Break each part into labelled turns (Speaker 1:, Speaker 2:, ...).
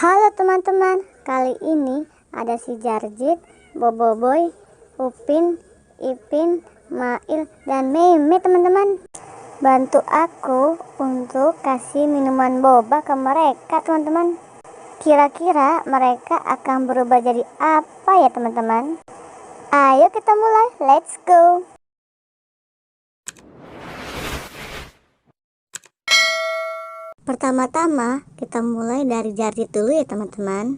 Speaker 1: Halo teman-teman, kali ini ada si Jarjit, Boboiboy, Upin, Ipin, Mail, dan Meme teman-teman. Bantu aku untuk kasih minuman boba ke mereka teman-teman. Kira-kira mereka akan berubah jadi apa ya teman-teman? Ayo kita mulai, let's go. Pertama-tama kita mulai dari Jarjit dulu ya teman-teman.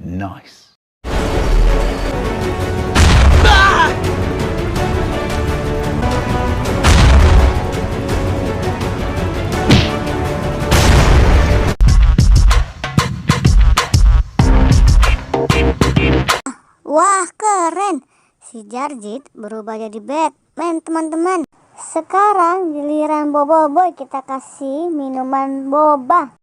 Speaker 2: Nice.
Speaker 1: Wah, keren. Si Jarjit berubah jadi Batman teman-teman. Sekarang giliran Boboiboy, kita kasih minuman boba.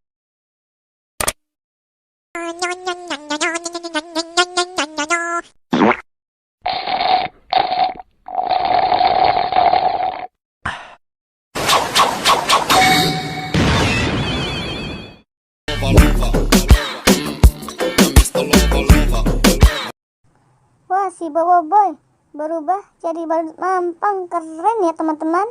Speaker 1: Wah, si Boboiboy berubah jadi badut mampang. Keren ya teman-teman.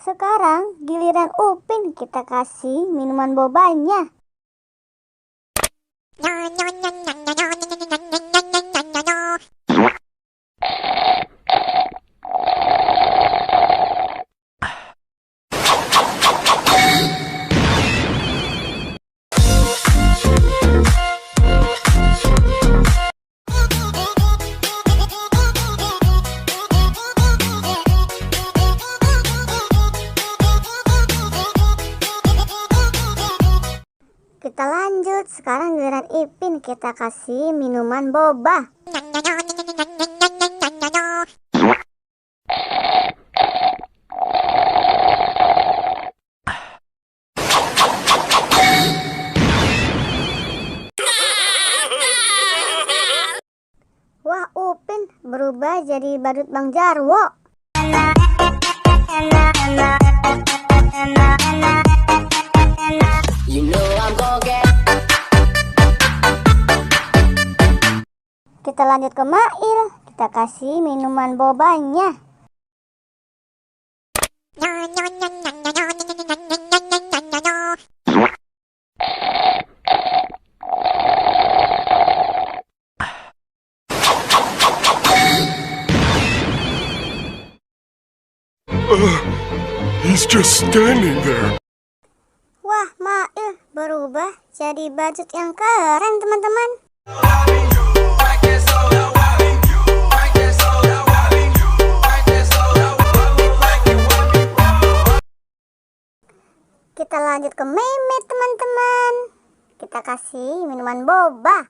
Speaker 1: Sekarang giliran Upin, kita kasih minuman bobanya. Kita lanjut, sekarang giliran Ipin, kita kasih minuman boba. Wah, Upin berubah jadi badut Bang Jarwo. Kita lanjut ke Mail, kita kasih minuman bobanya.
Speaker 3: He's just standing there.
Speaker 1: Wah, Mail berubah jadi badut yang keren teman-teman. Kita lanjut ke Meme teman-teman. Kita kasih minuman boba.